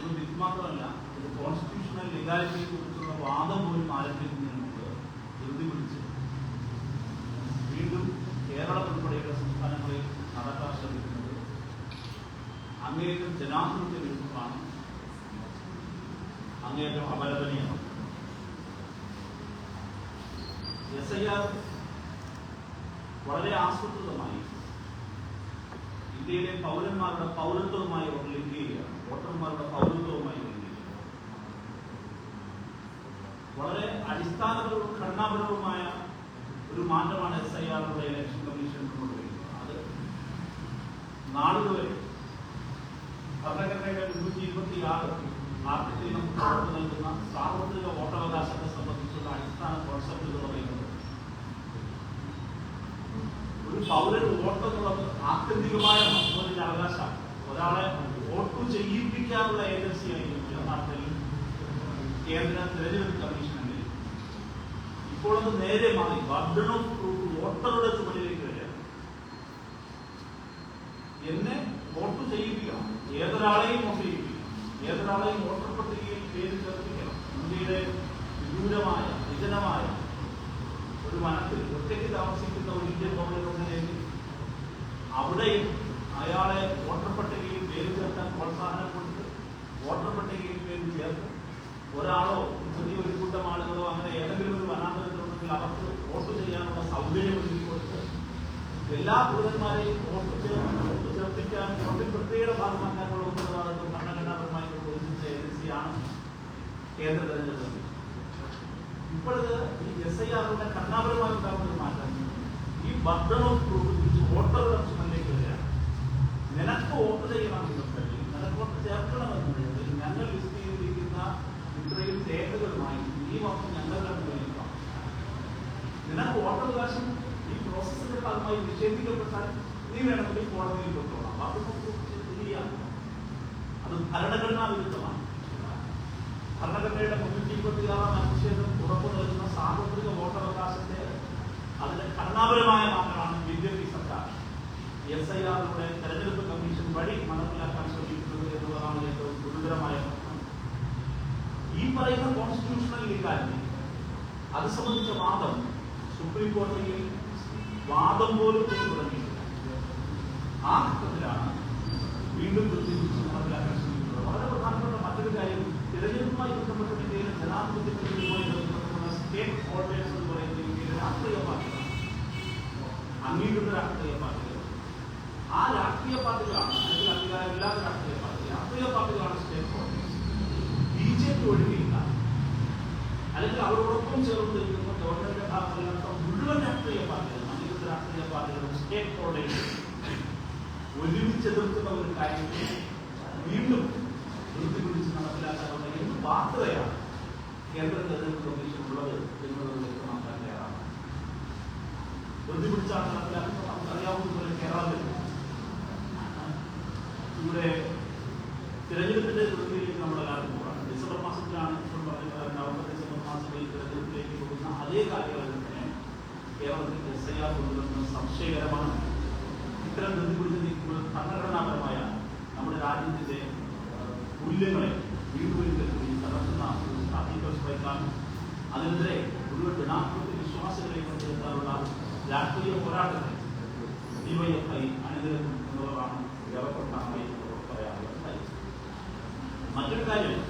ഇത് മാത്രമല്ല, ഇത് കോൺസ്റ്റിറ്റ്യൂഷണൽ ലീഗാലിറ്റിയെ കുറിച്ചുള്ള വാദം പോലും ആരംഭിക്കുന്നതിന് മുമ്പ് ധൃതി പിടിച്ച് വീണ്ടും കേരളം ഉൾപ്പെടെയുള്ള സംസ്ഥാനങ്ങളിൽ നടത്താൻ ശ്രമിക്കുന്നത് അങ്ങേയറ്റം ജനാധിപത്യ വിരുദ്ധമാണ്, അങ്ങേയറ്റം അപലപനീയമാണ്. SIR വളരെ ആസൂത്രിതമായി ഇന്ത്യയിലെ പൗരന്മാരുടെ പൗരത്വവുമായി ലിങ്ക് ചെയ്യുകയാണ്, വോട്ടർമാരുടെ പൗരത്വവുമായി ലിങ്ക് ചെയ്യുക. വളരെ അടിസ്ഥാനപരവും ഘടനാപരവുമായ ഒരു മാറ്റമാണ് SIRയുടെ ഇലക്ഷൻ കമ്മീഷൻ കൊണ്ടുവരുന്നത്. അത് നാളുകൾ ഭരണഘടനയുടെ 326 ആർട്ടിക്കിളിൽ നമുക്ക് ഉറപ്പു നൽകുന്ന സാർവത്രിക വോട്ടവകാശത്തെ സംബന്ധിച്ചുള്ള അടിസ്ഥാന കോൺസെപ്റ്റുകൾ പറയുന്നത് ഒരു പൗരന് വോട്ട് എന്നുള്ളത് ആത്യന്തികമായ ഒരു അവകാശമാണ്. ഒരാളെ വോട്ട് ചെയ്യിപ്പിക്കാനുള്ള ഏജൻസിയായിരിക്കും യഥാർത്ഥത്തിൽ കേന്ദ്ര തെരഞ്ഞെടുപ്പ് കമ്മീഷനെങ്കിൽ. ഇപ്പോൾ അത് നേരെ മാറി ബർഡൺ ഓഫ് പ്രൂഫ് വോട്ടറുടെ ചുമലിലേക്ക് വരികയാണ്. എന്നെ വോട്ട് ചെയ്യിപ്പിക്കണം, ഏതൊരാളെയും വോട്ട് ചെയ്യിപ്പിക്കണം, ഏതൊരാളെയും വോട്ടർ പട്ടികയിൽ പേര് ചേർപ്പിക്കണം. ഇന്ത്യയുടെ വിദൂരമായ വിജനമായ ഒരു വനത്തിൽ ഒറ്റയ്ക്ക് താമസിക്കുന്ന ഒരു ഇന്ത്യൻ പൗരനുണ്ടെങ്കിൽ അവിടെയും അയാളെ വോട്ടർ പട്ടികയിൽ പേര് ചേർക്കാൻ പ്രോത്സാഹനം കൊടുത്ത് വോട്ടർ പട്ടികയിൽ പേര് ചേർത്ത് ഒരാളോ ചെറിയൊരു കൂട്ടം ആളുകളോ അങ്ങനെ ഏതെങ്കിലും ഒരു വനാന്തരത്തിലുണ്ടെങ്കിൽ അവർക്ക് വോട്ട് ചെയ്യാനുള്ള സൗകര്യം ഒരുക്കി കൊടുത്ത് എല്ലാ പൗരന്മാരെയും വോട്ട് ചേർപ്പിക്കാൻ വോട്ടിൽ പ്രത്യേക ഭാഗമാക്കാനുള്ള ഉത്തരവാദിത്വം ഭരണഘടനാപരമായി നിർവഹിച്ച ഏജൻസിയാണ് കേന്ദ്ര തെരഞ്ഞെടുപ്പ്. ഇപ്പോഴത് ഈ SIRയുടെ ഘടനാപരമായി ഉണ്ടാകുന്ന ഒരു മാറ്റം ഈ ബർഡൺ ഓഫ് പ്രൂഫ് വോട്ടറുടെ ചുമലിലേക്ക് വരികയാണ്. നിനക്ക് വോട്ട് ചെയ്യണമെന്നുണ്ടെങ്കിൽ, നിനക്ക് വോട്ട് ചേർക്കണമെന്നുണ്ടെങ്കിൽ ഞങ്ങൾ ലിസ്റ്റ് ചെയ്തിരിക്കുന്ന ഇത്രയും രേഖകളുമായി ഈ വന്ന് ഞങ്ങളുടെ മുന്നിലേക്കാം. നിനക്ക് വോട്ടവകാശം ഈ പ്രോസസ്സിന്റെ ഭാഗമായി നിഷേധിക്കപ്പെട്ടാൽ നീ വേണമെങ്കിൽ കോടതിയിൽ കൊണ്ടുപോകണം. അത് ഭരണഘടനാ വിരുദ്ധമാണ്. ഭരണഘടനയുടെ 326 അനുച്ഛേദം ഉറപ്പു നൽകുന്ന സാർവത്രിക വോട്ടവകാശത്തെ അതിന്റെ ഘടനാപരമായ മാറ്റമാണ് BJP സർക്കാർ SIRയുടെ തെരഞ്ഞെടുപ്പ് കമ്മീഷൻ വഴി നടപ്പിലാക്കാൻ ശ്രമിക്കുന്നത് എന്നുള്ളതാണ് ഏറ്റവും ഗുരുതരമായ പ്രശ്നം. ഈ പറയുന്ന കോൺസ്റ്റിറ്റ്യൂഷണൽ ലീഗാലിറ്റി അത് സംബന്ധിച്ച വാദം സുപ്രീം കോടതിയിൽ വാദം പോലും തുടങ്ങിയിട്ടില്ല. ആ ഘട്ടത്തിലാണ് വീണ്ടും നടപ്പിലാക്കാൻ ശ്രമിക്കുന്നത്. വളരെ പ്രധാനപ്പെട്ട മറ്റൊരു കാര്യം, തിരഞ്ഞെടുപ്പുമായി ബന്ധപ്പെട്ട ഇന്ത്യയിലെ ജനാധിപത്യവുമായി ബന്ധപ്പെട്ടുള്ള സ്റ്റേറ്റ് ഹോൾഡേഴ്സ് എന്ന് പറയുന്നത് ഇന്ത്യയിലെ രാഷ്ട്രീയ പാർട്ടികൾ, അംഗീകൃത രാഷ്ട്രീയ പാർട്ടികൾ. ആ രാഷ്ട്രീയ പാർട്ടികളാണ്, അല്ലെങ്കിൽ അധികാരമില്ലാത്ത രാഷ്ട്രീയ പാർട്ടികളാണ് സ്റ്റേറ്റ് ഹോൾഡേഴ്സ്. BJP ഒഴികെയില്ല, അല്ലെങ്കിൽ അവരോടൊപ്പം ചേർന്ന് നിൽക്കുന്ന ഗവൺമെന്റ് ഭാഗങ്ങളിലടക്കം മുഴുവൻ രാഷ്ട്രീയ പാർട്ടികളും, അംഗീകൃത രാഷ്ട്രീയ പാർട്ടികളും സ്റ്റേറ്റ് ഹോൾഡേഴ്സ് ഒരുമിച്ച് എതിർക്കുന്ന ഒരു കാര്യത്തെ വീണ്ടും പിടിച്ച് നടപ്പിലാക്കാനുള്ള എന്ത് ബാധ്യതയാണ് കേന്ദ്ര തെരഞ്ഞെടുപ്പ് കമ്മീഷൻ ഉള്ളത് എന്നുള്ളത് വ്യക്തമാക്കാൻ തയ്യാറാണ്. പിടിച്ചാണ് നടപ്പിലാക്കുന്നത്. നമുക്കറിയാവുന്നതുപോലെ കേരളത്തിൽ ഇവിടെ തിരഞ്ഞെടുപ്പിന്റെ പ്രക്രിയയിലേക്ക് നമ്മളെല്ലാവരും പോകാണ്. ഡിസംബർ മാസത്തിലാണ് ഇപ്പോൾ പറഞ്ഞത്, നവംബർ ഡിസംബർ മാസങ്ങളിൽ തിരഞ്ഞെടുപ്പിലേക്ക് പോകുന്ന അതേ കാലയളവിൽ തന്നെ കേരളത്തിൽ SIR കൊണ്ടുവരുന്നത് സംശയകരമാണ്. ഇത്തരം പിടിച്ച് നീക്കുമ്പോൾ ഭരണഘടനാപരമായ നമ്മുടെ രാജ്യത്തിന്റെ മൂല്യങ്ങളെ വീണ്ടും തകർക്കുന്ന സ്ഥാപിക്കാൻ അതിനെതിരെ മുഴുവൻ ജനാധിപത്യ വിശ്വാസികളെ കൊണ്ടുവരുത്താനുള്ള രാഷ്ട്രീയ പോരാട്ടത്തെ DYFI അണിനിരക്കും എന്നുള്ളതാണ് ഏറെപ്പെട്ടമായി പറയാനുള്ളത്. മറ്റൊരു കാര്യം,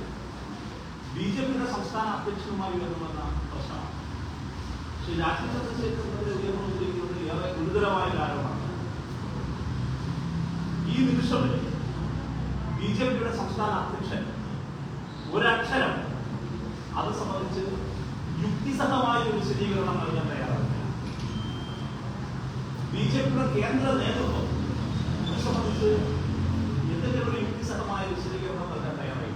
BJPയുടെ സംസ്ഥാന അധ്യക്ഷനുമായി ഉയർന്നുവന്ന പ്രശ്നമാണ്. ശ്രീ രാജീവ് ചന്ദ്രശേഖരനെതിരെ ഉയർന്നുകൊണ്ടിരിക്കുന്നത് ഏറെ ഗുരുതരമായ കാര്യമാണ്. ഈ നിമിഷം വരെ BJPയുടെ സംസ്ഥാന അധ്യക്ഷൻ ഒരക്ഷരം അത് സംബന്ധിച്ച് യുക്തിസഹമായ ഒരു വിശദീകരണം നൽകാൻ തയ്യാറാണ്. BJPയുടെ കേന്ദ്ര നേതൃത്വം ഇത് സംബന്ധിച്ച് എന്തെങ്കിലും ഒരു യുക്തിസഹമായ വിശദീകരണം നൽകാൻ തയ്യാറായി.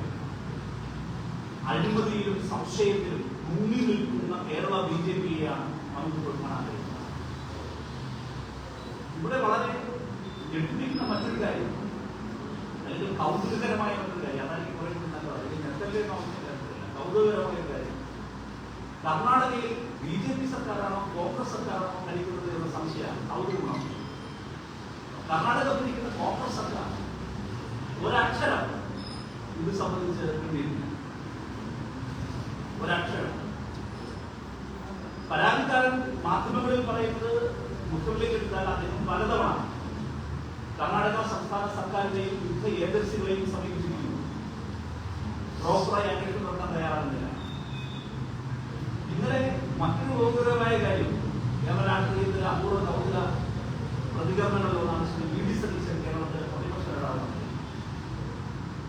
അഴിമതിയിലും സംശയത്തിലും മുങ്ങി നിൽക്കുന്ന കേരള BJPയെയാണ് നമുക്ക് കാണാൻ കഴിയുന്നത്. ഇവിടെ വളരെ ഞെട്ടിപ്പിക്കുന്ന മറ്റൊരു കാര്യം, അല്ലെങ്കിൽ കൗതുകകരമായ മറ്റൊരു കാര്യം, അതാണ് ഈ പറയുന്നത്, അല്ലെങ്കിൽ നെറ്റല്ലേ കൗതുകകരമായ കാര്യം, കർണാടകയിൽ BJP സർക്കാരാണോ കോൺഗ്രസ് സർക്കാരാണോ ഭരിക്കുന്നത് എന്ന സംശയമാണ്, കൗതുകമാണ്. കർണാടക ഭരിക്കുന്ന കോൺഗ്രസ് സർക്കാർ ഒരക്ഷരം ഇത് സംബന്ധിച്ച് കിട്ടിയിട്ടില്ല ഒരക്ഷരം. പരാതിക്കാരൻ മാധ്യമങ്ങളിൽ പറയുന്നത് മുസ്ലിം ലീഗ് എടുത്താൽ അദ്ദേഹം പലതവണ കർണാടക സംസ്ഥാന സർക്കാരിനെയും വിവിധ ഏജൻസികളെയും സമീപിച്ചിരിക്കുന്നു. പ്രോപ്പറായി അന്വേഷണം നടത്താൻ തയ്യാറാകുന്നില്ല. ഇന്നലെ മറ്റൊരു ഗൗരവമായ കാര്യം കേരള രാഷ്ട്രീയത്തിൽ അപൂർവ കൗതുക പ്രതികരണങ്ങളിലൊന്നാണ് ശ്രീ വി ഡി സതീശൻ കേരളത്തിലെ പ്രതിപക്ഷ നേതാവ്.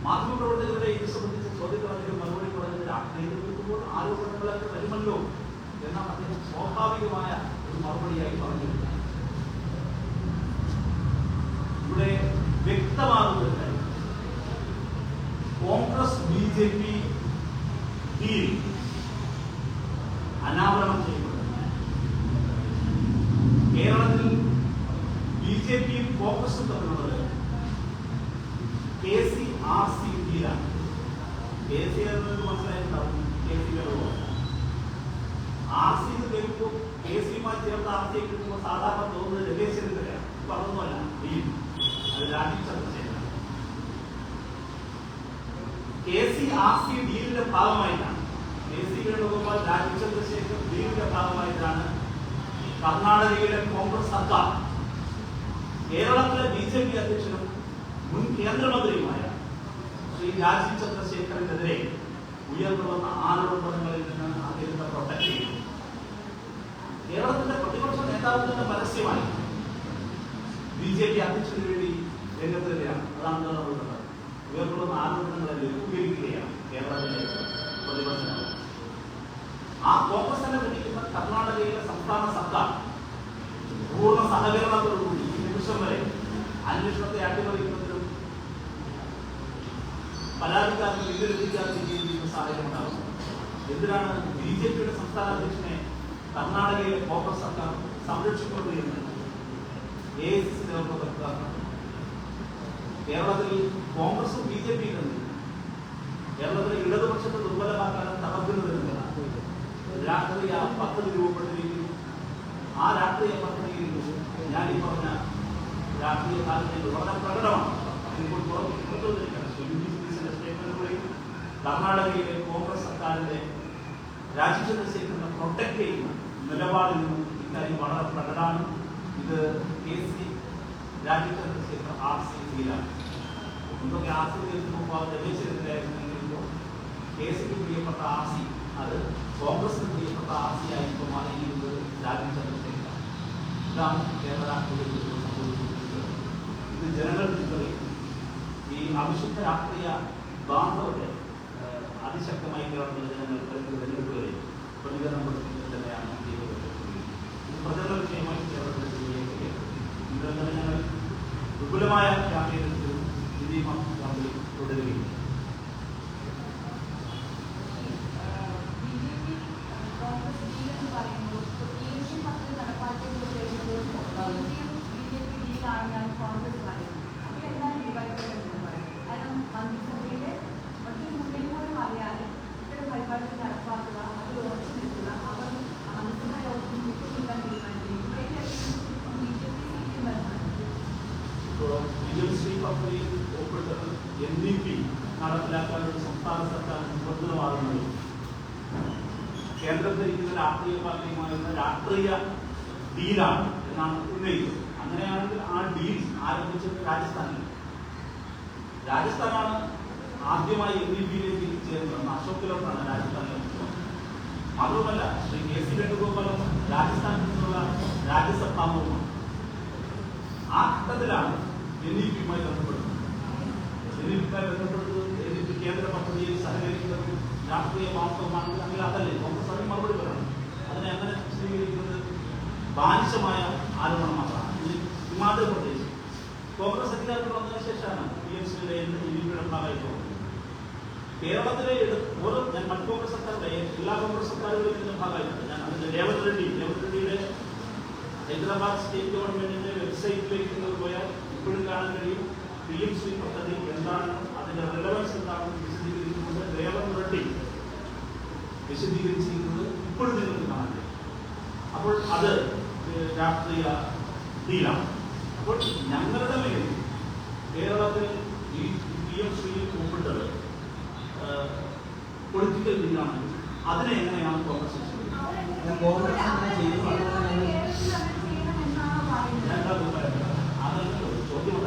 മാധ്യമപ്രവർത്തകരുടെ ഇത് സംബന്ധിച്ച ചോദ്യങ്ങൾക്ക് മറുപടി പറഞ്ഞത് രാഷ്ട്രീയത്തിൽ നിൽക്കുമ്പോൾ ആരോപണങ്ങളൊക്കെ വരുമല്ലോ എന്നാണ് അദ്ദേഹം സ്വാഭാവികമായ ഒരു മറുപടിയായി പറഞ്ഞിരുന്നത്. ഇവിടെ വ്യക്തമാകുന്ന കാര്യം കോൺഗ്രസ് BJP ഡീൽ അനാവരണം ചെയ്യപ്പെടുന്നു. കേരളത്തിൽ BJPയും കോൺഗ്രസും തമ്മിലുള്ളത് KCRC ഡീലാണ്. KC എന്നത് മനസ്സിലായിട്ടുണ്ടാവും. KC RC എന്ന് കേൾക്കുമ്പോൾ KCയുമായി ചേർത്ത് RC കിട്ടുമ്പോൾ സാധാരണ തോന്നുന്നത് രമേശ് ചെന്നിത്തലയാണ്. ഇപ്പൊ അതൊന്നുമല്ല ഡീൽ, അത് രാജീവ് ചന്ദ്രശേഖരൻ. KCRC ഡീലിന്റെ ഭാഗമായിട്ടാണ് KC വേണുഗോപാൽ രാജീവ് ചന്ദ്രശേഖർ ഡീലിന്റെ ഭാഗമായിട്ടാണ് കർണാടകയിലെ കോൺഗ്രസ് സർക്കാർ കേരളത്തിലെ BJP അധ്യക്ഷനും മുൻ കേന്ദ്രമന്ത്രിയുമായ ശ്രീ രാജീവ് ചന്ദ്രശേഖറിനെതിരെ ഉയർന്നു വന്ന ആരോപണങ്ങളിൽ നിന്ന് അദ്ദേഹത്തെ പ്രൊട്ടക്ട് ചെയ്യുന്നു. കേരളത്തിന്റെ പ്രതിപക്ഷ നേതാവ് തന്നെ പരസ്യമായി BJP അധ്യക്ഷന് വേണ്ടി രംഗത്ത് വരികയാണ്. അതാണ് നമ്മൾ ഉയർന്നു വന്ന ആരോപണങ്ങളെ ലഘൂകരിക്കുകയാണ് കേരളത്തിലെ പ്രതിപക്ഷ നേതാവ്. ആ കോൺഗ്രസിനെ ഭരിക്കുന്ന കർണാടകയിലെ സംസ്ഥാന സർക്കാർ പൂർണ്ണ സഹകരണത്തോടുകൂടി ഈ നിമിഷം വരെ അന്വേഷണത്തെ അട്ടിമറിക്കുന്നതിനും പരാതിക്കാർക്ക് വിവരിക്കാതെ ചെയ്യുന്ന സാഹചര്യം ഉണ്ടാകുന്നു. എന്തിനാണ് BJPയുടെ സംസ്ഥാന അധ്യക്ഷനെ കർണാടകയിലെ കോൺഗ്രസ് സർക്കാർ സംരക്ഷിക്കുന്നത് എന്ന് AICC നേതൃത്വം വ്യക്തമാക്കണം. കേരളത്തിൽ കോൺഗ്രസും BJPയും തമ്മിൽ കേരളത്തിലെ ഇടതുപക്ഷത്തെ ദുർബലമാക്കാനും തകർക്കുന്നതിനുള്ള രാഷ്ട്രീയ പദ്ധതി രൂപപ്പെട്ടിരിക്കുന്നു. ആ രാഷ്ട്രീയ പദ്ധതിയിൽ ഞാൻ ഈ പറഞ്ഞ രാഷ്ട്രീയ താല്പര്യങ്ങൾ വളരെ പ്രകടമാണ്. കർണാടകയിലെ കോൺഗ്രസ് സർക്കാരിന്റെ രാജീവ് ചന്ദ്രശേഖരനെ പ്രൊട്ടക്ട് ചെയ്യുന്ന നിലപാടിൽ നിന്നും ഇക്കാര്യം വളരെ പ്രകടമാണ്. ഇത് KC രാജീവ് ചന്ദ്രശേഖർ RC ഡീലാണ്. എന്തൊക്കെ RC മുമ്പ് രമേശിനെതിരായിരുന്നെങ്കിലും KCക്ക് പ്രിയപ്പെട്ട RC അത് കോൺഗ്രസിന് പ്രിയപ്പെട്ട RC ആയിരിക്കും മാറിയിരിക്കുന്നത് രാജീവ് ചന്ദ്രശേഖർ. ഇതാണ് കേരള രാഷ്ട്രീയത്തിൽ സംഭവിച്ചിരിക്കുന്നത്. ഇത് ജനങ്ങൾ തിരിച്ചറിയും. ഈ അവിശുദ്ധ രാഷ്ട്രീയ ബാന്ധവത്തെ അതിശക്തമായി കേരളത്തിലെ ജനങ്ങൾ തെരഞ്ഞെടുപ്പുകളിൽ പ്രതികരണം കൊടുക്കുന്നത് തന്നെയാണ് ഇത് പ്രചരണ വിഷയമായി കേരളത്തിലെ ഇന്നലെ ഞങ്ങൾ വിപുലമായ ക്യാമ്പയിനും ക്യാമ്പയിൽ തുടരുകയും പദ്ധതിയിൽ ഉൾപ്പെട്ടത് NDP നടപ്പിലാക്കാൻ ഒരു സംസ്ഥാന സർക്കാർ നിർബന്ധമാകുന്നത് കേന്ദ്രത്തിലിരിക്കുന്ന രാഷ്ട്രീയ പാർട്ടിയുമായുള്ള രാഷ്ട്രീയ ഡീലാണ് എന്നാണ് ഉന്നയിച്ചത്. അങ്ങനെയാണെങ്കിൽ ആ ഡീൽ ആരംഭിച്ചത് രാജസ്ഥാനാണ് ആദ്യമായി NDPയിലേക്ക് ചേർന്നത്. അശോക് ഗെഹ്ലോട്ടാണ് രാജസ്ഥാനിലെ മുഖ്യമന്ത്രി. മാത്രമല്ല ശ്രീ KC വേണുഗോപാലും രാജസ്ഥാനിൽ നിന്നുള്ള രാജ്യസഭാംഗവുമാണ്. ആ ഘട്ടത്തിലാണ് NDPയുമായി ബന്ധപ്പെടുന്നത്. NDP കേന്ദ്ര പദ്ധതിയിൽ സഹകരിക്കുന്നത് രാഷ്ട്രീയ വാസ്തവമാണെങ്കിൽ അല്ലെങ്കിൽ അതല്ലേ കോൺഗ്രസ് അതിന് മറുപടി പറയണം. അതിനെ അങ്ങനെ സ്വീകരിക്കുന്നത് ബാലിശമായ ആരോപണം മാത്രമാണ്. ഹിമാചൽ പ്രദേശ് കോൺഗ്രസ് അധികാരത്തിൽ വന്നതിന് ശേഷമാണ് PMCയുടെ NDPയുടെ ഭാഗമായി പോകുന്നത്. കേരളത്തിലെ ഓരോ മറ്റ് കോൺഗ്രസ് സർക്കാരുടെ എല്ലാ കോൺഗ്രസ് സർക്കാരുകളും ഇതിന്റെ ഭാഗമായിട്ടുണ്ട്. ഞാൻ അതിന്റെ രേവത് റെഡ്ഡിയുടെ ഹൈദരാബാദ് സ്റ്റേറ്റ് ഗവൺമെന്റിന്റെ വെബ്സൈറ്റിലേക്ക് നിങ്ങൾ പോയാൽ ഇപ്പോഴും കാണാൻ കഴിയും PMC പദ്ധതി എന്താണെന്നും അതിന്റെ റിലവൻസ് എന്താണെന്നും വിശദീകരിക്കുന്നത് രേവത് റെഡ്ഡി വിശദീകരിച്ചിരിക്കുന്നത് ഇപ്പോഴും നിങ്ങൾക്ക് കാണാൻ കഴിയും. അപ്പോൾ അത് രാഷ്ട്രീയ ഡീലാണ്. അപ്പോൾ ഞങ്ങളുടെ മേൽ കേരളത്തിൽ ഈ PMCയിൽ ഉൾപ്പെട്ടത് അതിനെ എങ്ങനെയാണ് കോൺഗ്രസ് ചോദ്യം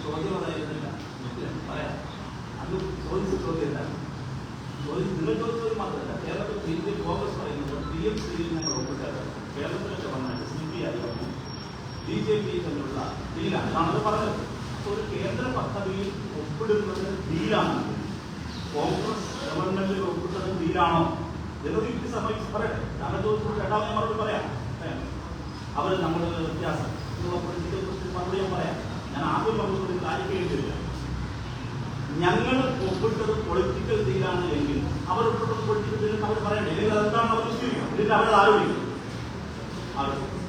ചോദ്യം അതായിരുന്നില്ല പറയാം. അത് ചോദിച്ച ചോദ്യം എന്താണ്? നിങ്ങൾ ചോദിച്ചത് മാത്രമല്ല, കേരളത്തിൽ ഇന്ത്യൻ കോൺഗ്രസ് പറയുന്നത് DMC-യിൽ ഞങ്ങൾ ഒപ്പിട്ടത് കേരളത്തിലെ ഗവൺമെന്റ് CPI BJP തമ്മിലുള്ള ഡീലാണ്. അതാണത് പറഞ്ഞത്. ഒരു കേന്ദ്ര പദ്ധതിയിൽ ഒപ്പിടുന്നത് ഡീലാണ്. കോൺഗ്രസ് ഗവൺമെന്റിൽ ഒപ്പിട്ടത് ഡീലാണോ എന്നൊരു യുക്തി സമയം പറയട്ടെ. ഞങ്ങൾ ചോദിച്ചു രണ്ടാമത് മറുപടി പറയാം. അവർ നമ്മളുടെ വ്യത്യാസം പൊളിറ്റിക്കൽ കുറിച്ച് മറുപടി ഞാൻ പറയാം. ഞാൻ ആദ്യം പറഞ്ഞത് കാണിക്കേണ്ടിയില്ല. ഞങ്ങൾ ഒപ്പിട്ടത് പൊളിറ്റിക്കൽ ഡീലാണ് എങ്കിൽ അവർ ഒപ്പിട്ടത് പൊളിറ്റിക്കൽ ഡീൽ അവർ പറയണ്ടേ? അല്ലെങ്കിൽ അതെന്താണ് അവർ വിശ്വസിക്കണം? ഇതിൽ അവരെ ആരോപിക്കും.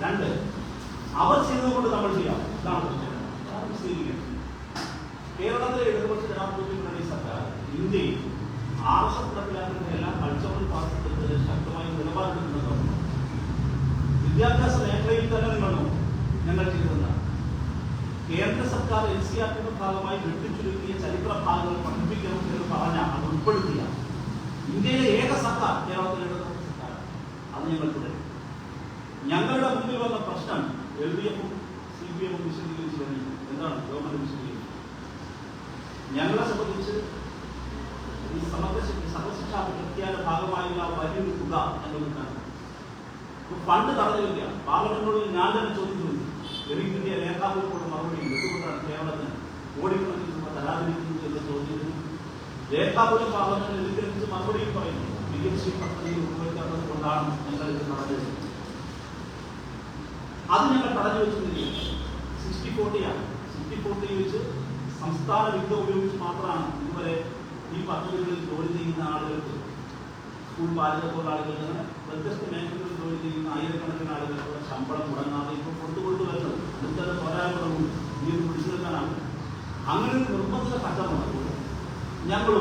രണ്ട്, അവർ ചെയ്തതുകൊണ്ട് നമ്മൾ ചെയ്യാം. ഇതാണ് സ്വീകരിക്കുന്നത്. കേരളത്തിലെ ഇടതുപക്ഷ ജനാധിപത്യ മുന്നണി സർക്കാർ ഇന്ത്യയിൽ RSS നടപ്പിലാക്കുന്ന എല്ലാ കൾച്ചറൽ പാർട്ടികൾക്ക് ശക്തമായ നിലപാടെടുക്കുന്നത് വിദ്യാഭ്യാസ മേഖലയിൽ തന്നെ നിങ്ങൾ ഞങ്ങൾ ചെയ്തതാണ്. കേന്ദ്ര സർക്കാർ NCERTയുടെ ഭാഗമായി വെട്ടിച്ചുരുക്കിയ ചരിത്ര ഭാഗങ്ങൾ പഠിപ്പിക്കണം എന്ന് പറഞ്ഞാൽ അത് ഉൾപ്പെടുത്തിയ ഇന്ത്യയിലെ ഏക സർക്കാർ കേരളത്തിലെ ഇടതുപക്ഷ സർക്കാർ. അത് ഞങ്ങൾ തുടരും. ഞങ്ങളുടെ മുമ്പിൽ വന്ന പ്രശ്നം LDF-ഉം CPM-ഉം വിശദീകരിച്ചു കഴിഞ്ഞു. എന്താണ് ഗവൺമെന്റ് വിശദീകരിച്ചത്? ഞങ്ങളെ സംബന്ധിച്ച് ഈ സമശിക്ഷാ പ്രഖ്യാപന ഭാഗമായുള്ള വലിയൊരു തുക ഞങ്ങൾക്ക് ഫണ്ട് തടഞ്ഞു വയ്ക്കുക. പാർലമെന്റിനോട് ഞാൻ തന്നെ ചോദിക്കുന്നു. എനിക്ക് രേഖാമൂലമുള്ള മറുപടി എന്തുകൊണ്ടാണ് കേരളത്തിന് കോടിക്കണക്കിന് രൂപ തരാതിരിക്കുന്നത് എന്ന് ചോദ്യത്തിന് രേഖാമൂലം പാർലമെന്റിൽ ലഭിച്ച മറുപടിയിൽ പറയുന്നു DMC പദ്ധതിയിൽ ഉപയോഗിക്കാത്തത് കൊണ്ടാണ് ഞങ്ങൾ ഇത് തടഞ്ഞു വെച്ചത്. അത് ഞങ്ങൾ തടഞ്ഞു വെച്ചിട്ടില്ല. 60-40 60-40 വെച്ച് സംസ്ഥാന വിഹിതം ഉപയോഗിച്ച് മാത്രമാണ് ഇതുവരെ ഈ പദ്ധതികളിൽ ജോലി ചെയ്യുന്ന ആളുകൾക്ക്, സ്കൂൾ പാചക തൊഴിലാളികൾക്ക്, അങ്ങനെ വ്യത്യസ്ത മേഖലകളിൽ ജോലി ചെയ്യുന്ന ആയിരക്കണക്കിന് ആളുകൾക്ക് ശമ്പളം മുടങ്ങാതെ ഇപ്പോൾ കൊണ്ടുകൊണ്ടു വരുന്നത്. അടുത്തത് പോരായ്മകളും ഈ പിടിച്ചു നിൽക്കാനാണ്. അങ്ങനെ ഒരു നിർബന്ധിത ഘട്ടമാണ് ഞങ്ങൾ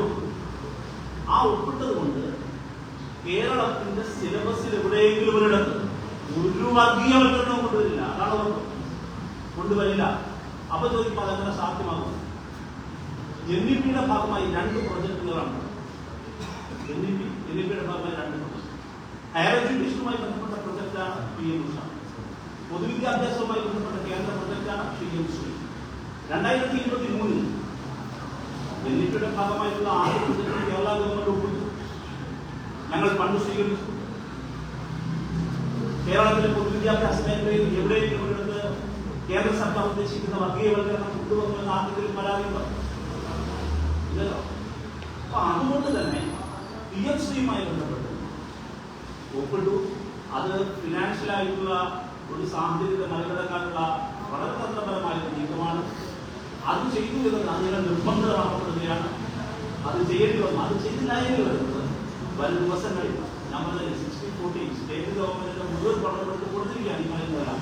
ആ ഒപ്പിട്ടത് കൊണ്ട് കേരളത്തിന്റെ സിലബസിൽ എവിടെയെങ്കിലും ഒരിടത്ത് ഒരു വർഗീയവൽക്കരണവും കൊണ്ടുവരില്ല. അതാണ് ഉറപ്പ്. കൊണ്ടുവരില്ല. അപ്പൊ ചോദിക്കുമ്പോൾ അതെങ്ങനെ സാധ്യമാകും? NEP-യുടെ ഭാഗമായി 2 പ്രൊജക്ടുകളാണ്. NEP-യുടെ ഭാഗമായി 2 പ്രൊജക്ട്. ഹയർ എഡ്യൂക്കേഷനുമായി ബന്ധപ്പെട്ട പ്രൊജക്റ്റാണ് PM ഉഷ. പൊതുവിദ്യാഭ്യാസവുമായി ബന്ധപ്പെട്ട കേന്ദ്ര പ്രൊജക്റ്റാണ് PM ശ്രീ. 2023 NEP-യുടെ ഭാഗമായിട്ടുള്ള ആദ്യ പ്രൊജക്ട് കേരള ഗവൺമെന്റ് ഒപ്പിട്ടു. ഞങ്ങൾ ഫണ്ട് സ്വീകരിച്ചു. കേരളത്തിലെ പൊതുവിദ്യാഭ്യാസ മേഖലയിൽ എവിടെയെങ്കിലും ഒരിടത്ത് കേന്ദ്ര സർക്കാർ ഉദ്ദേശിക്കുന്ന വർഗീയവൽക്കരണം കൊണ്ടുവന്നുവെന്ന് ആർക്കെങ്കിലും പരാതിയുണ്ടോ? ഇല്ലല്ലോ. അപ്പൊ അതുകൊണ്ട് തന്നെ PMശ്രീയുമായി ബന്ധപ്പെട്ട് ഒപ്പിട്ടു. അത് ഫിനാൻഷ്യലായിട്ടുള്ള ഒരു സാഹചര്യത്തെ മറികടക്കാനുള്ള വളരെ തന്ത്രപരമായിട്ടുള്ള നീക്കമാണ്. അത് ചെയ്തു എന്നത് അങ്ങനെ നിർബന്ധമാക്കപ്പെടുകയാണ്. അത് ചെയ്യേണ്ടി വന്നു. അത് ചെയ്തില്ലായെങ്കിൽ വരുന്നത് വരും ദിവസങ്ങളിൽ നമ്മുടെ 60-40 സ്റ്റേറ്റ് ഗവൺമെന്റിന്റെ മുഴുവൻ പണമെടുത്ത് കൊടുത്തിരിക്കുകയാണ്. ഈ പറയുന്നതെല്ലാം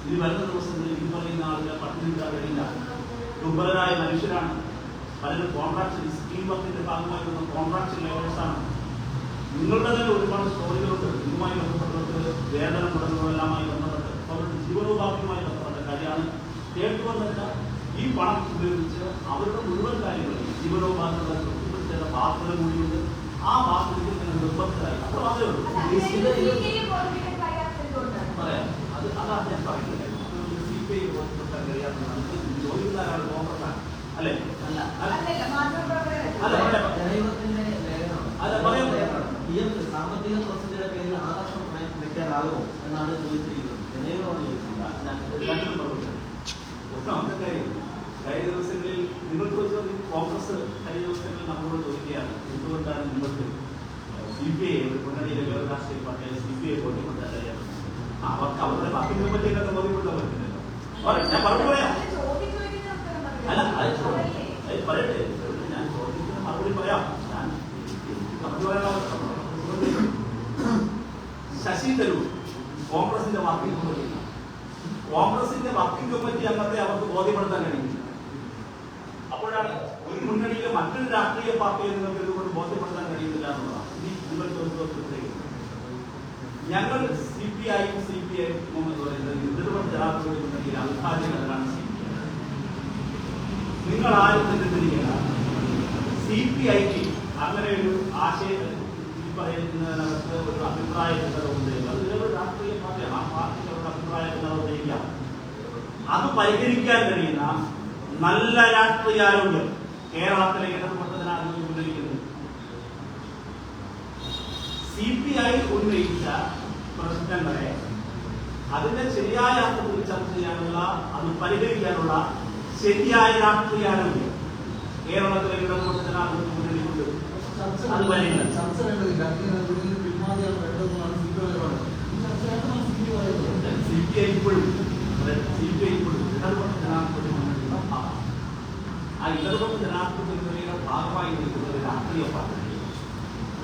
ഇനി വരുന്ന ദിവസങ്ങളിൽ ഈ പറയുന്ന ആളുകളെ പട്ടിണിക്കാൻ കഴിയില്ല. ദുർബലരായ മനുഷ്യരാണ്. പലരും കോൺട്രാക്ഷൻ സ്കീം വർക്കിന്റെ ഭാഗമായി വന്ന കോൺട്രാക്ഷൻ ലേബേഴ്സാണ്. നിങ്ങളുടെ തന്നെ ഒരുപാട് സ്റ്റോറികളുണ്ട്. ഇതുമായി ബന്ധപ്പെട്ടവർക്ക് വേതനം മുടങ്ങുന്നതെല്ലാമായി ബന്ധപ്പെട്ട് അവരുടെ ജീവനോപാധിയുമായി ബന്ധപ്പെട്ട കാര്യമാണ്. സ്റ്റേറ്റ് ഗവൺമെന്റ് ഈ പണം ഉപയോഗിച്ച് അവരുടെ മുഴുവൻ കാര്യങ്ങളും ജീവനോപാധികളെ തൃപ്തിപ്പെടുത്തേണ്ട ബാധ്യത കൂടിയുണ്ട്. ആ ബാധ്യതയിൽ തന്നെ നിർബന്ധരായി. അത്ര മാത്രമേ ഉള്ളൂ. പറയാം. അതാണ് ഞാൻ പറയുന്നത്. CPI ബോധ്യപ്പെട്ടാൽ കഴിയാത്തതാണ്. ജോലിക്കാരാണ് കോൺഗ്രസ്സാണ് അല്ലേ? സാമ്പത്തിക പ്രതിസന്ധിയുടെ പേരിൽ ആകർഷണം വെക്കാനാകുമോ എന്നാണ് ചോദിച്ചിരിക്കുന്നത്. കഴിഞ്ഞ ദിവസങ്ങളിൽ നിങ്ങൾ ചോദിച്ചത് കോൺഗ്രസ് കഴിഞ്ഞ ദിവസങ്ങളിൽ നമ്മളോട് ചോദിക്കുകയാണ് എന്തുകൊണ്ടാണ് നിങ്ങൾക്ക് CPI ഒരു മുന്നണിയിലെ വേറെ രാഷ്ട്രീയ പാർട്ടിയായ CPI ബോധ്യപ്പെട്ടാൽ കഴിയാം. അവർക്ക് അവരുടെ പാർട്ടിയെ പറ്റിയൊക്കെ ബോധ്യപ്പെട്ടാൽ പറ്റുന്നില്ല. ഞാൻ പറഞ്ഞു പറയാം. അല്ല അത് പറയട്ടെ. ഞാൻ ചോദിക്കുന്ന മറുപടി പറയാം. ഞാൻ മറുപടി പറയാൻ ശശി തരൂർ കോൺഗ്രസിന്റെ വർക്കിംഗ് കമ്മിറ്റി അംഗത്തെ അവർക്ക് ബോധ്യപ്പെടുത്താൻ കഴിയില്ല. അപ്പോഴാണ് ഒരു മുന്നണിയിലെ മറ്റൊരു രാഷ്ട്രീയ പാർട്ടിയെ നിങ്ങൾക്ക് ഇതുകൊണ്ട് ബോധ്യപ്പെടുത്താൻ കഴിയുന്നില്ല എന്നുള്ളതാണ്. മുഴുവൻ ചോദ്യത്തിലേക്ക് ഞങ്ങൾ CPI എന്ന് പറയുന്നത് ഇടതുപക്ഷ ജനാധിപത്യ മുന്നണിയിലെ അവിഭാജ്യങ്ങളാണ് CPI. നിങ്ങൾ ആരും തെറ്റിദ്ധരിക്കുക. CPIക്ക് അങ്ങനെ ഒരു ആശയം ഈ പറയുന്നതിനകത്ത് ഒരു അഭിപ്രായ ഭിന്നതയുണ്ട്. അത് ഒരു രാഷ്ട്രീയ പാർട്ടിയാണ്. ആ പാർട്ടികളുടെ അഭിപ്രായ ഭിന്നത ഉന്നയിക്കാം. അത് പരിഹരിക്കാൻ കഴിയുന്ന നല്ല രാഷ്ട്രീയാരോഗ്യം കേരളത്തിലെ ഇടതുപക്ഷ ജനാധിപത്യ മുന്നണിക്കുണ്ട്. CPI ഉന്നയിച്ച പ്രശ്നങ്ങളെ അതിന്റെ ശരിയായ അർത്ഥത്തിൽ ചർച്ച ചെയ്യാനുള്ള, അത് പരിഹരിക്കാനുള്ള ശരിയായ രാഷ്ട്രീയാരോഗ്യം കേരളത്തിലെ ഇടതുപക്ഷ ജനാധിപത്യ മുന്നണിക്കുണ്ട്. അത് പരിഹരിക്കണം. CPI ഇപ്പോഴും ഇടതുപക്ഷ ജനാധിപത്യ മുന്നണിയുടെ ഭാഗമാണ്. ആ ഇടതുപക്ഷ ജനാധിപത്യ മുന്നണിയുടെ ഭാഗമായി നിൽക്കുന്ന ഒരു രാഷ്ട്രീയ പാർട്ടി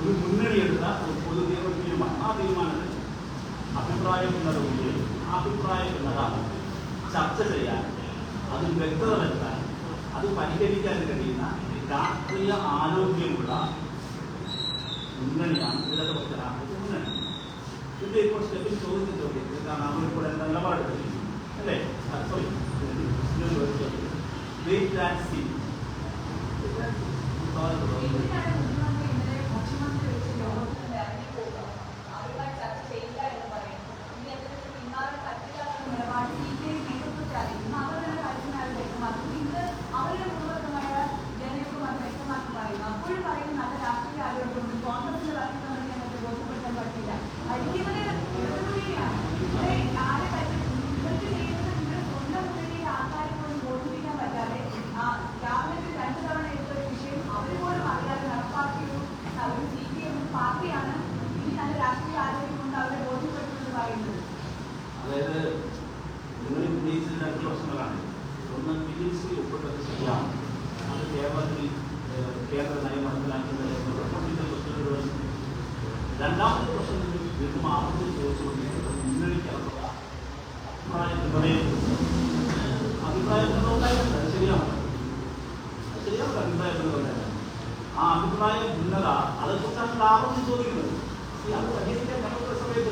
ഒരു മുന്നണിയെടുത്ത ഒരു പൊതു തീരുമാനം, ആ തീരുമാനത്തിൽ അഭിപ്രായ ഭിന്നതയുണ്ട്. ആ അഭിപ്രായ ഭിന്നത ചർച്ച ചെയ്യാൻ, അത് വ്യക്തത വരുത്താൻ, അത് പരിഹരിക്കാൻ കഴിയുന്ന രാഷ്ട്രീയ ആരോഗ്യമുള്ള മുന്നണിയാണ് ഇടതുപക്ഷ ജനാധിപത്യ മുന്നണി. ഇതിന്റെ ഇപ്പോൾ സ്റ്റെപ്പിൽ ചോദിച്ചിട്ടുണ്ട്, കാരണം അവരിപ്പോൾ എന്താ നിലപാടെടുത്തില്ല അല്ലേ? Sorry, wait and see. അതായത് നിങ്ങൾ ഉന്നയിച്ച രണ്ട് പ്രശ്നങ്ങളാണ്. ഒന്ന് PLC ഒപ്പിട്ടത് ശരിയാണ്, അത് കേരളത്തിൽ കേന്ദ്ര നയം മനസ്സിലാക്കുന്നത് പ്രശ്നങ്ങൾ. രണ്ടാമത്തെ പ്രശ്നം വീണ്ടും ആവർത്തിച്ച് ചോദിച്ചുകൊണ്ടിരിക്കുന്നത് മുന്നണിക്കകത്തുള്ള അഭിപ്രായം ഉണ്ടായിട്ടുണ്ട്. അത് ശരിയാണ്, അത് ശരിയാണ്. അഭിപ്രായ ഭിന്നത ഉണ്ടായിട്ടുണ്ട്. ആ അഭിപ്രായ ഭിന്നത അതേക്കുറിച്ചാണ് ആവർത്തിച്ച് ചോദിക്കുന്നത്. അത് പരിഹരിക്കാൻ ഞങ്ങളുടെ സമയത്ത്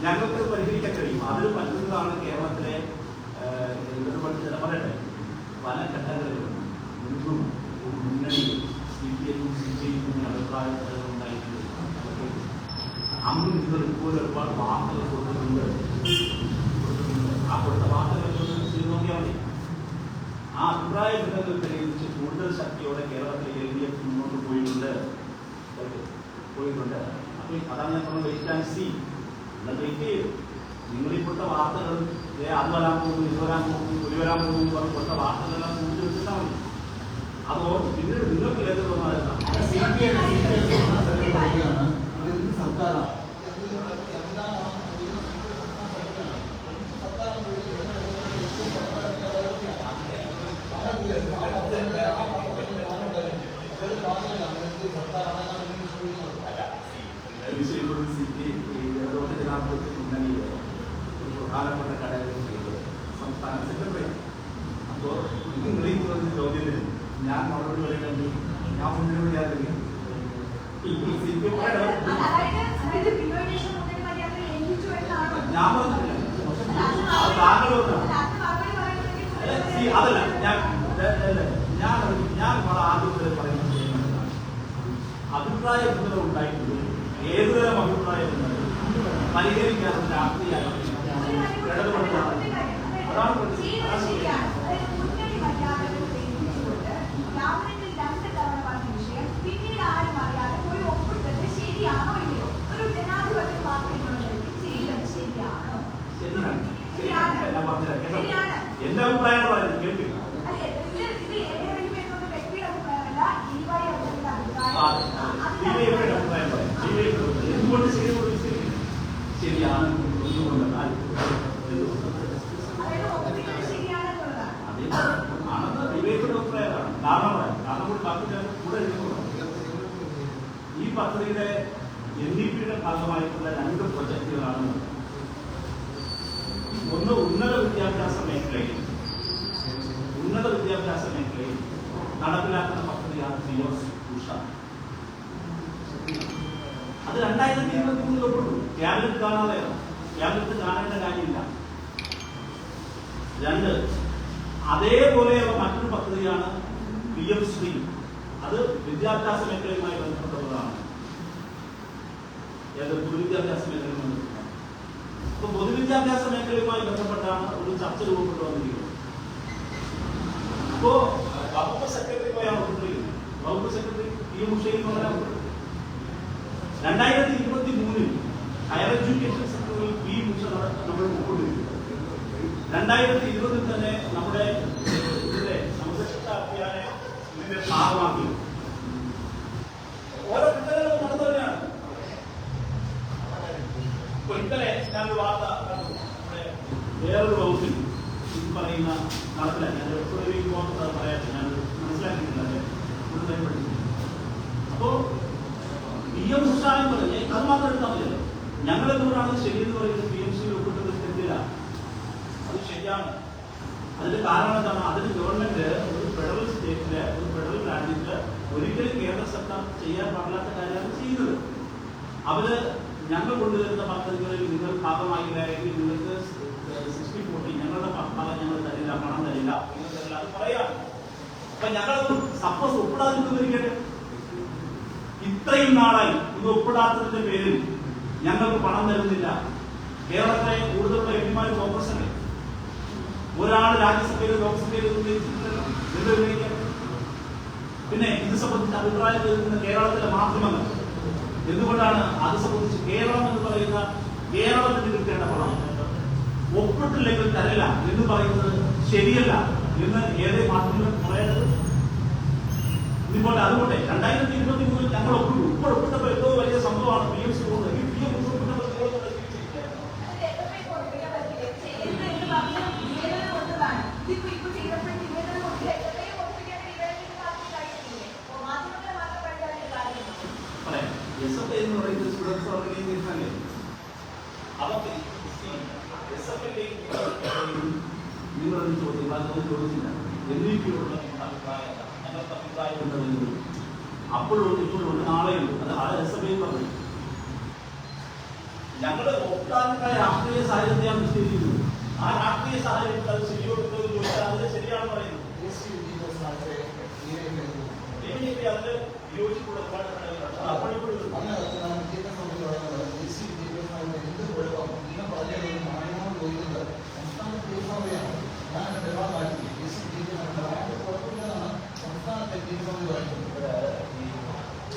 ഞങ്ങൾക്ക് പരിഹരിക്കാൻ കഴിയും. അതിൽ പറ്റുന്നതാണ് കേരളത്തിലെ ഇടതുപക്ഷ ജനപരട്ടെ പല ഘട്ടങ്ങളിലും മുൻപും മുന്നണി CPI അഭിപ്രായ ഉണ്ടായിട്ടുണ്ട്. അന്ന് നിങ്ങൾ ഇപ്പോൾ ഒരുപാട് വാർത്തകൾ കൊടുത്തിട്ടുണ്ട്. ആ കൊടുത്ത വാർത്തകളൊന്നും ചെയ്ത് നോക്കിയാൽ മതി. ആ അഭിപ്രായ ഭിന്നതകൾ തെളിയിച്ച് കൂടുതൽ ശക്തിയോടെ കേരളത്തിലെ LDF മുന്നോട്ട് പോയിട്ടുണ്ട്. അപ്പോൾ അതാണ് ഞാൻ പറഞ്ഞത്, വെയിറ്റ് ആൻഡ് സീ. നിങ്ങൾ വെയിറ്റ് ചെയ്യും. നിങ്ങളിപ്പോഴത്തെ വാർത്തകൾ അത് വരാൻ പോകുന്നു, ഇത് വരാൻ പോകുന്നു, ഒരു വരാൻ പോകുന്നു എന്ന് പറഞ്ഞ് കൊടുത്ത വാർത്തകളെല്ലാം കൂടി വെച്ചിട്ടാൽ മതി. അതോ പിന്നീട് നിങ്ങൾക്ക് ഏതൊന്നാണ് സർക്കാരാണ് മുന്നണിയിലെ ഒരു പ്രധാനപ്പെട്ട ഘടകം ചെയ്തത് സംസ്ഥാന സെക്രട്ടറിയാണ്. അപ്പോൾ നിങ്ങളീ ചോദ്യത്തിന് ഞാൻ മറുപടി പറയുന്നുണ്ട്. ഞാൻ മുന്നോട്ട് യാതൊരു ഞാൻ പറഞ്ഞില്ല. താങ്കൾ അതല്ല ഞാൻ ആദ്യത്തെ പറയുന്നത് അഭിപ്രായ ഭിന്നത ഉണ്ടായിട്ടുണ്ട്. ഏതുതരം അഭിപ്രായ ഭിന്നത പരിഹരിക്കാനുള്ള രാഷ്ട്രീയ അതാണ് എന്റെ അഭിപ്രായം പറയുന്നത് കേൾക്കില്ല. എന്തുകൊണ്ട് ശരിയാണ് ഈ പദ്ധതിയുടെ NDP-യുടെ ഭാഗമായിട്ടുള്ള രണ്ട് പ്രൊജക്ടുകളാണ്. ഒന്ന് ഉന്നത വിദ്യാഭ്യാസ മേഖലയിൽ നടപ്പിലാക്കുന്ന പദ്ധതിയാണ് COC. ഉഷ. അത് 2023 ഒപ്പിട്ടു. ക്യാബിനറ്റ് കാണാതെയാണ്. ക്യാബിനറ്റ് കാണേണ്ട കാര്യമില്ല. 2, അതേപോലെയുള്ള മറ്റൊരു പദ്ധതിയാണ് PM ശ്രീ. അത് വിദ്യാഭ്യാസ മേഖലയുമായി ബന്ധപ്പെട്ടുള്ളതാണ്. പൊതുവിദ്യാഭ്യാസ മേഖലയുമായി ബന്ധപ്പെട്ട. അപ്പൊ പൊതുവിദ്യാഭ്യാസ മേഖലയുമായി ബന്ധപ്പെട്ടാണ് ഒരു ചർച്ച രൂപപ്പെട്ടു വന്നിരിക്കുന്നത്. അപ്പോ വകുപ്പ് സെക്രട്ടറി പോയാണ് ഒപ്പിട്ടിരിക്കുന്നത്. വകുപ്പ് സെക്രട്ടറി PM ഉഷയിൽ പകരം 2023 ഹയർ എഡ്യൂക്കേഷൻ സെക്ടറിൽ PM ഉഷ നമ്മൾ ഒപ്പിട്ടിരിക്കുന്നു. 2020 തന്നെ നമ്മുടെ ഇതിലെ സമശിഷ്ട അഭിയാനെ ഇതിന്റെ ഭാഗമാക്കി ഓരോ ഘട്ടങ്ങളും നടത്തുകയാണ്. ഇപ്പൊ ഇന്നലെ ഞാനൊരു വാർത്ത കണ്ടു. നമ്മുടെ വേറൊരു വകുപ്പിൽ ഇത് പറയുന്ന നടപ്പിലാക്കി. ഞാൻ എപ്പോഴും പോകുന്നത് പറയാതെ ഞാൻ മനസ്സിലാക്കിയിട്ടില്ല. അപ്പോ PM ഉഷ എന്ന് പറഞ്ഞ് അത് മാത്രം എടുത്താൽ മതിയല്ലോ. ഞങ്ങളെന്തുകൊണ്ടാണ് ശരിയെന്ന് പറയുന്നത്? PMC ഒപ്പിട്ടത് തെറ്റില്ല, അത് ശരിയാണ്. അതിന്റെ കാരണം എന്താണ്? അതിന് ഗവൺമെന്റ് ഒരു ഫെഡറൽ സ്റ്റേറ്റില്, ഒരു ഫെഡറൽ രാജ്യത്ത് ഒരിക്കലും കേന്ദ്ര സർക്കാർ ചെയ്യാൻ പാടില്ലാത്ത കാര്യമാണ് ചെയ്യുന്നത്. അവര് ഞങ്ങൾ കൊണ്ടുവരുന്ന പദ്ധതികളിൽ നിങ്ങൾ ഭാഗമായില്ല എങ്കിൽ നിങ്ങൾക്ക് 60-40 ഞങ്ങളുടെ ഭാഗം ഞങ്ങൾ തരില്ല, പണം തരില്ല, നിങ്ങൾ തരില്ല, അത് പറയാം. അപ്പൊ ഞങ്ങൾ സപ്പോസ് ഒപ്പിടാതിരിക്കട്ടെ. ഇത്രയും നാളായി ഇത് ഒപ്പിടാത്തതിന്റെ പേരിൽ ഞങ്ങൾക്ക് പണം തരുന്നില്ല. കേരളത്തിലെ കൂടുതലുള്ള എംപിമാർ കോൺഗ്രസ് അല്ലേ? ഒരാൾ രാജ്യസഭയിൽ ലോക്സഭയിൽ ഉന്നയിച്ചിട്ടില്ലല്ലോ. പിന്നെ ഇത് സംബന്ധിച്ച് അഭിപ്രായം കേൾക്കുന്ന കേരളത്തിലെ മാധ്യമങ്ങൾ എന്തുകൊണ്ടാണ് അത് സംബന്ധിച്ച് കേരളം എന്ന് പറയുന്ന കേരളത്തിന് കിട്ടേണ്ട പണം ഒപ്പിട്ടില്ലെങ്കിൽ തരില്ല എന്ന് പറയുന്നത് ശരിയല്ല എന്ന് ഏറെ മാധ്യമങ്ങൾ പറയേണ്ടത്? ഇതുപോലെ അതുകൊണ്ട് 2023 ഞങ്ങൾ ഒപ്പിട്ടു. ഇപ്പോൾ ഒപ്പിട്ടപ്പോൾ എന്തോ വലിയ സംഭവമാണ് PMC പോകുന്നത്. ഈ PM ഒപ്പിട്ടപ്പോൾ SFI എന്ന് പറയുന്നത് സ്റ്റുഡൻസ് ഓർഗനൈസേഷൻ അല്ലേ? അവർക്ക് നിങ്ങളൊന്നും ചോദിച്ചില്ല. എന്നിട്ടുള്ള അഭിപ്രായം ഞങ്ങൾക്ക് അഭിപ്രായം ഉണ്ടെന്ന് അപ്പോഴുണ്ട്, ഇപ്പോഴുണ്ട്, നാളെയുണ്ട്. അത് SFI പറഞ്ഞു. ഞങ്ങളുടെ ഒപ്പിടാനുള്ള രാഷ്ട്രീയ സാഹചര്യത്തെയാണ് നിശ്ചയിച്ചിരിക്കുന്നത്. ആ രാഷ്ട്രീയ സാഹചര്യത്തിൽ അത് ശരിയോട് ചോദിച്ചാൽ അതിന് ശരിയാണ് പറയുന്നത്. അതിന് യോജിപ്പുള്ള ഒരുപാട് അപ്പോഴിപ്പോഴും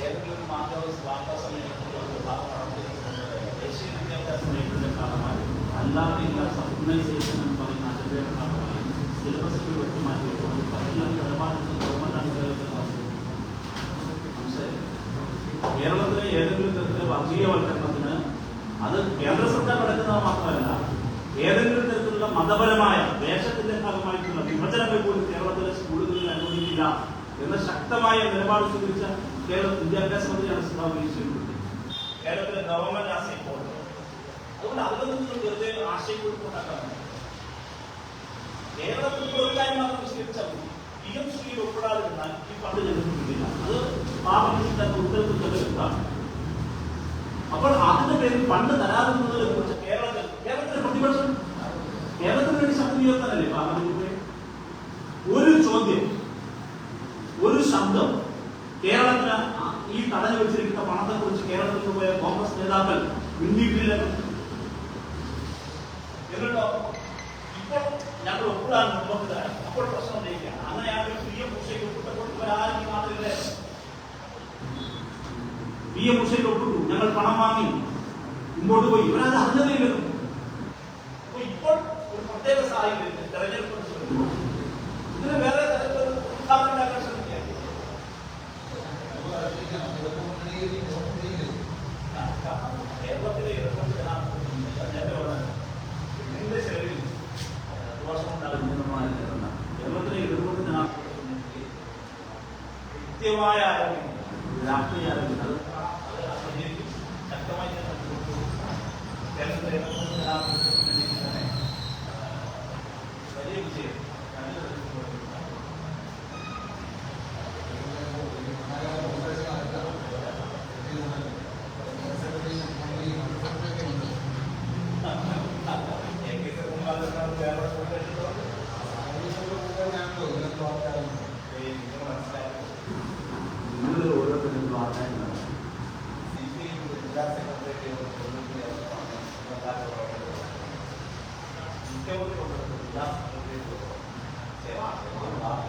ഏതെങ്കിലും വാർത്താ സമ്മേളനത്തിലുള്ള ഭാഗമാണ് ദേശീയ വിദ്യാഭ്യാസ മേഖലയുടെ ഭാഗമായി അല്ലാതെ ഓർഗനൈസേഷൻ എന്ന് പറയുന്ന അതിന്റെ ഭാഗമായി സിലബസിൽ വെച്ചുമാറ്റിയിട്ടുണ്ട്. പല നിലപാടുകൾ ഗവൺമെന്റാണ് കേരളത്തിലെ ഏതെങ്കിലും തരത്തിലെ വർഗീയവൽക്കരണത്തിന് അത് കേന്ദ്ര സർക്കാർ നടക്കുന്നത് മാത്രമല്ല, ഏതെങ്കിലും തരത്തിലുള്ള മതപരമായ ദേശത്തിന്റെ ഭാഗമായിട്ടുള്ള വിഭജനങ്ങൾ പോലും കേരളത്തിലെ സ്കൂളുകളിൽ അനുവദിക്കില്ല എന്ന ശക്തമായ നിലപാട് സ്വീകരിച്ച കേരള വിദ്യാഭ്യാസ മന്ത്രിയാണ് സ്ഥാപിച്ചിട്ടുള്ളത്. കേരളത്തിലെ ഗവൺമെന്റ് ആശയക്കുഴപ്പം. അതുകൊണ്ട് അതിലൊന്നും വെറുതെ ആശയക്കുഴപ്പമുണ്ടാക്കാൻ കേരളത്തിൽ ഒരു കാര്യം മാത്രം വിശദീകരിച്ചാൽ മതി. PM ശ്രീയിൽ ഒപ്പിടാതിരുന്നാൽ ഈ ഫണ്ട് ഞങ്ങൾക്ക് കിട്ടില്ല. അത് പാർലമെന്റിൽ തന്നെ ഉത്തരവിൽ തന്നെ വ്യക്തമാണ്. അപ്പോൾ അതിന്റെ പേരിൽ ഫണ്ട് തരാതിരുന്നതിനെ കുറിച്ച് കേരളത്തിലെ പ്രതിപക്ഷം കേരളത്തിന് വേണ്ടി ശബ്ദം ഉയർത്താനല്ലേ പാർലമെന്റിൽ ഒരു ചോദ്യം, ഒരു ശബ്ദം കേരളത്തിന് ഈ തടഞ്ഞു വെച്ചിരിക്കുന്ന പണത്തെ കുറിച്ച് കേരളത്തിൽ പോയ കോൺഗ്രസ് നേതാക്കൾ മിണ്ടിയിട്ടില്ല. എന്നിട്ടോ ഇപ്പോൾ ഞങ്ങൾ ഒപ്പിടാൻ മുൻപോട്ടതാണ്. അപ്പോൾ പ്രശ്നം ഉന്നയിക്കുകയാണ്. അങ്ങനെയാണ് PM ഉഷയിൽ ഒപ്പിട്ടപ്പോൾ ഇവരാരും ഈ നാട്ടിലില്ല. PM ഉഷയിൽ ഒപ്പിട്ടു, ഞങ്ങൾ പണം വാങ്ങി മുമ്പോട്ട് പോയി. ഇവരത് അറിഞ്ഞതേയില്ലല്ലോ. അപ്പൊ ഇപ്പോൾ ഒരു പ്രത്യേക സാഹചര്യത്തിൽ തെരഞ്ഞെടുപ്പ് ഇതിന് വേറെ തരത്തിലുള്ള ഉദ്ഘാടനം ഉണ്ടാക്കാൻ ശ്രമിക്കുകയാണ്. കേരളത്തിലെ ഇതിന്റെ ശൈലിയിൽ ദോഷം ഉണ്ടാകുന്ന കേരളത്തിലെ എതിർപ്പൊക്കെ കൃത്യമായ ആരോഗ്യം, രാഷ്ട്രീയ ആരോഗ്യം അത് ശക്തമായി കേരളത്തിലെ വലിയ വിജയം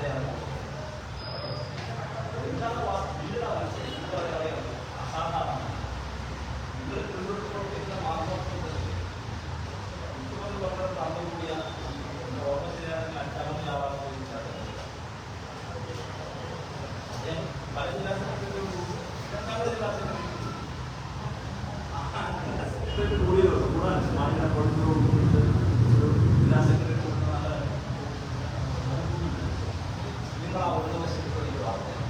വാർത്തയാണ്. എന്താണ് വീടാ അസാധാരണ നിങ്ങൾ മുന്നോട്ട് പ്രവർത്തിക്കുന്ന മാധ്യമത്തിൽ മുഖ്യമന്ത്രി പറഞ്ഞ തന്നു കൂടിയ ഓഫീസിലാണെങ്കിൽ 5-ാമത് ആവാൻ ചോദിച്ചാൽ പല ജില്ലാ സെക്രട്ടറികളും 2-ാമത് ജില്ലാ സെക്രട്ടറി കൂടാൻ മാധ്യമ കൊടുക്കുന്നതോടുകൂടിയിട്ട് ജില്ലാ സെക്രട്ടറി കൊടുക്കുന്ന നല്ല നിങ്ങൾ ആ ഒരു വശത്തേക്ക് വാർത്തയാണ്.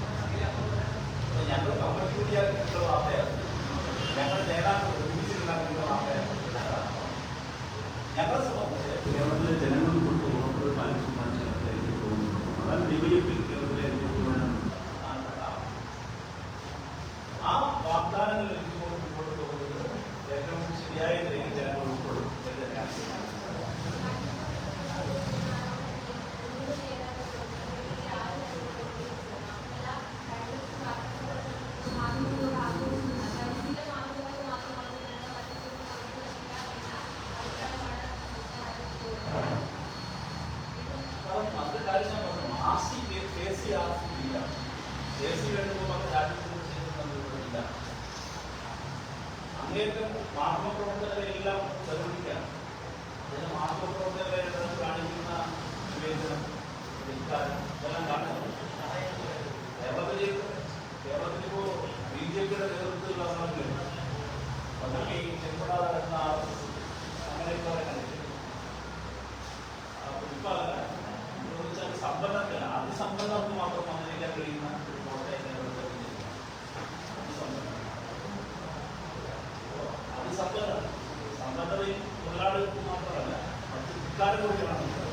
ഞങ്ങൾ കമ്മിറ്റി കൂടിയായിട്ടുള്ള വാർത്തയാണ്. ഞങ്ങൾ നേതാക്കൾ ഒരുമിച്ചുണ്ടാക്കുന്ന വാർത്തയാണ്. ഞങ്ങളെ സംബന്ധിച്ച് കേരളത്തിലെ ജനങ്ങൾ കൊണ്ട് ഉറപ്പ് പാലിച്ചുമാണ് എനിക്ക് തോന്നുന്നു. അതാണ് DYFI കേരളത്തിലെ തീരുമാനം. ആ വാഗ്ദാനങ്ങൾ ലഭിക്കുമ്പോൾ മുമ്പോട്ട് പോകുന്നത് ഏറ്റവും ശരിയായ നിലയിൽ ജനങ്ങൾ ഉൾക്കൊള്ളും എന്ന് തന്നെയാണ്. മറ്റൊരു കാര്യം ഞാൻ പറഞ്ഞു, KC വേണ്ടുമ്പോൾ രാജ്യത്തിന് ചെയ്തില്ല. അങ്ങേറ്റം മാധ്യമപ്രവർത്തകരെല്ലാം തെളിയിക്കുകയാണ്. അതിന് മാധ്യമപ്രവർത്തകരെ കാണിക്കുന്ന വിവേചനം, ധിക്കാരം ഇതെല്ലാം കാണുന്നത് കേരളത്തിലിപ്പോൾ BJPയുടെ നേതൃത്വത്തിൽ വരണമെങ്കിൽ അതൊക്കെ ഈ ചെറുപ്പടാതെ നടക്കുന്ന അങ്ങനെയൊക്കെ കണ്ടിട്ടുണ്ട്. സമ്പന്നത്തില്ല, അതിസമ്പന്നർക്ക് മാത്രം വന്നിരിക്കാൻ കഴിയുന്ന ഒരു കോട്ടയം അതിസമ്പന്നതയും തൊഴിലാളികൾക്ക് മാത്രമല്ല മറ്റ് ഇക്കാര്യം കൂടിയാണ്.